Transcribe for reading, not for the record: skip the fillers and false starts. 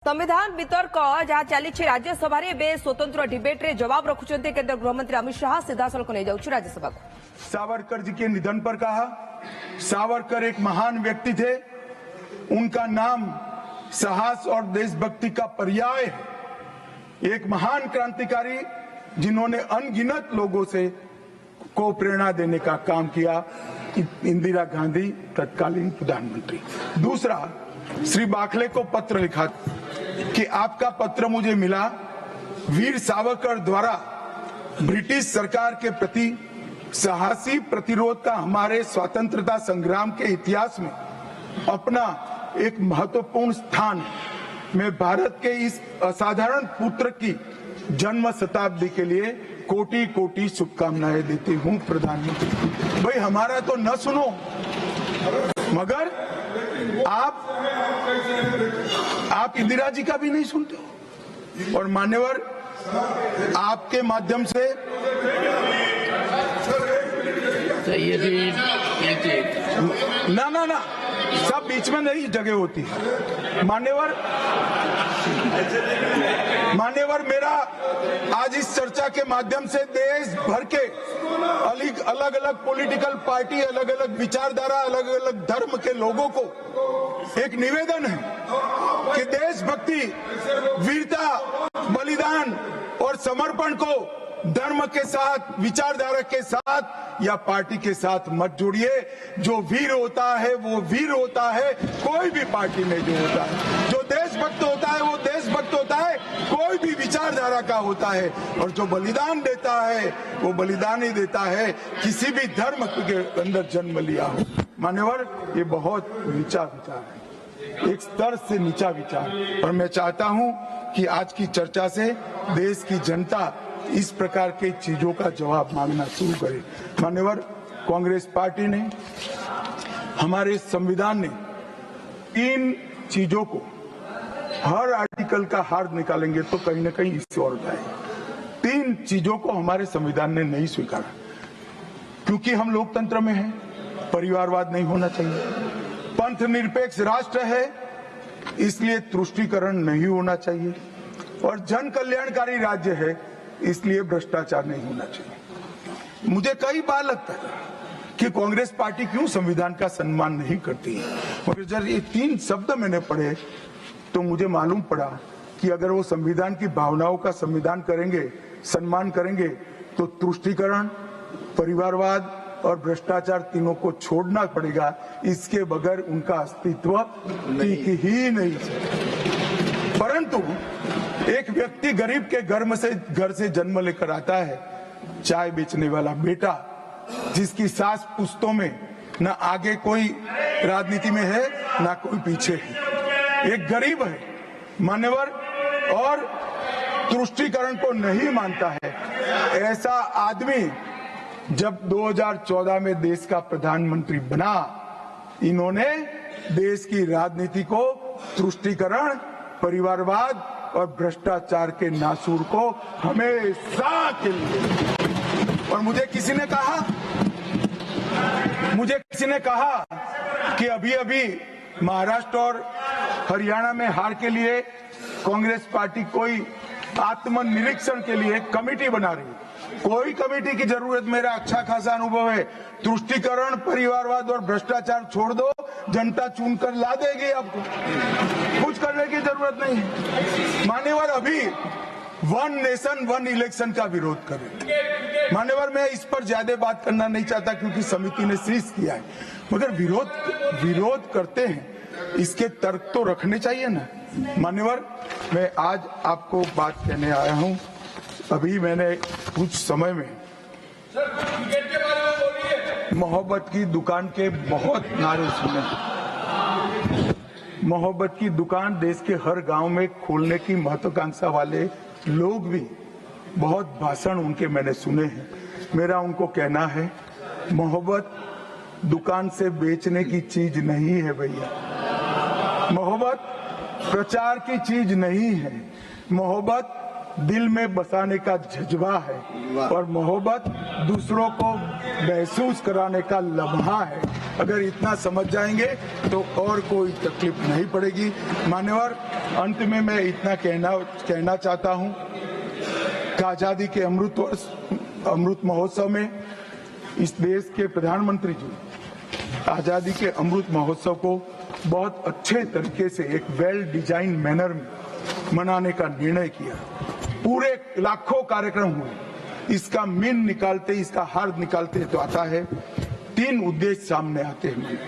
संविधान वितर्क जहाँ चली राज्यसभा स्वतंत्र डिबेट रे जवाब रखुंट केंद्र गृहमंत्री अमित शाह सीधासलख नहीं जाऊँ राज्यसभा को। सावरकर जी के निधन पर कहा, सावरकर एक महान व्यक्ति थे, उनका नाम साहस और देशभक्ति का पर्याय है। एक महान क्रांतिकारी जिन्होंने अनगिनत लोगों को प्रेरणा देने का काम किया, इंदिरा गांधी तत्कालीन प्रधानमंत्री। दूसरा, श्री बाखले को पत्र लिखा कि आपका पत्र मुझे मिला, वीर सावरकर द्वारा ब्रिटिश सरकार के प्रति साहसी प्रतिरोध का हमारे स्वतंत्रता संग्राम के इतिहास में अपना एक महत्वपूर्ण स्थान। मैं भारत के इस असाधारण पुत्र की जन्म शताब्दी के लिए कोटि कोटि शुभकामनाएं देती हूं प्रधानमंत्री। भाई हमारा तो न सुनो, मगर आप इंदिरा जी का भी नहीं सुनते हो। और मान्यवर, आपके माध्यम से ये भी ना सब बीच में नहीं जगह होती। मान्यवर, मेरा आज इस चर्चा के माध्यम से देश भर के अलग अलग पॉलिटिकल पार्टी, अलग अलग विचारधारा, अलग अलग धर्म के लोगों को एक निवेदन है कि देशभक्ति, वीरता, बलिदान और समर्पण को धर्म के साथ, विचारधारा के साथ या पार्टी के साथ मत जोड़िए। जो वीर होता है वो वीर होता है, कोई भी पार्टी में जो होता है। जो देशभक्त होता है वो देशभक्त होता है, कोई भी विचारधारा का होता है। और जो बलिदान देता है वो बलिदान ही देता है, किसी भी धर्म के अंदर जन्म लिया हो। मान्यवर, ये बहुत नीचा विचार है, एक स्तर से नीचा विचार। और मैं चाहता हूं कि आज की चर्चा से देश की जनता इस प्रकार के चीजों का जवाब मांगना शुरू करे। मान्यवर, कांग्रेस पार्टी ने, हमारे संविधान ने 3 चीजों को, हर आर्टिकल का हार निकालेंगे तो कहीं ना कहीं इससे और जाए। 3 चीजों को हमारे संविधान ने नहीं स्वीकारा, क्योंकि हम लोकतंत्र में हैं, परिवारवाद नहीं होना चाहिए, पंथ निरपेक्ष राष्ट्र है इसलिए तुष्टीकरण नहीं होना चाहिए, और जन कल्याणकारी राज्य है इसलिए भ्रष्टाचार नहीं होना चाहिए। मुझे कई बार लगता है कि कांग्रेस पार्टी क्यों संविधान का सम्मान नहीं करती है, मगर जब ये 3 शब्द मैंने पढ़े तो मुझे मालूम पड़ा कि अगर वो संविधान की भावनाओं का संविधान करेंगे, सम्मान करेंगे, तो तुष्टीकरण, परिवारवाद और भ्रष्टाचार तीनों को छोड़ना पड़ेगा। इसके बगैर उनका अस्तित्व ही नहीं। परंतु एक व्यक्ति गरीब के घर से जन्म लेकर आता है, चाय बेचने वाला बेटा, जिसकी सास पुश्तों में न आगे कोई राजनीति में है न कोई पीछे है, एक गरीब है मान्यवर, और तुष्टीकरण को नहीं मानता है। ऐसा आदमी जब 2014 में देश का प्रधानमंत्री बना, इन्होंने देश की राजनीति को तुष्टीकरण, परिवारवाद और भ्रष्टाचार के नासूर को हमेशा के लिए। और मुझे किसी ने कहा कि अभी महाराष्ट्र और हरियाणा में हार के लिए कांग्रेस पार्टी कोई आत्मनिरीक्षण के लिए कमेटी बना रही है। कोई कमेटी की जरूरत, मेरा अच्छा खासा अनुभव है। तुष्टीकरण, परिवारवाद और भ्रष्टाचार छोड़ दो, जनता चुनकर ला देगी आपको, कुछ करने की जरूरत नहीं। मान्यवर, अभी 1 नेशन 1 इलेक्शन का विरोध कर रहे हैं। मान्यवर, मैं इस पर ज्यादा बात करना नहीं चाहता क्योंकि समिति ने शीर्ष किया है, मगर विरोध करते हैं, इसके तर्क तो रखने चाहिए ना। मान्यवर, मैं आज आपको बात कहने आया हूं। अभी मैंने कुछ समय में मोहब्बत की दुकान के बहुत नारे सुने। मोहब्बत की दुकान देश के हर गांव में खोलने की महत्वाकांक्षा वाले लोग भी, बहुत भाषण उनके मैंने सुने हैं। मेरा उनको कहना है, मोहब्बत दुकान से बेचने की चीज नहीं है भैया। मोहब्बत प्रचार की चीज नहीं है। मोहब्बत दिल में बसाने का जज्बा है, और मोहब्बत दूसरों को महसूस कराने का लम्हा है। अगर इतना समझ जाएंगे तो और कोई तकलीफ नहीं पड़ेगी। मान्यवर, अंत में मैं इतना कहना चाहता हूं कि आजादी के अमृत महोत्सव में इस देश के प्रधानमंत्री जी आजादी के अमृत महोत्सव को बहुत अच्छे तरीके से एक वेल डिजाइन मैनर में मनाने का निर्णय किया। पूरे लाखों कार्यक्रम हुए। इसका मीन निकालते, इसका हार्द निकालते तो आता है 3 उद्देश्य सामने आते हैं।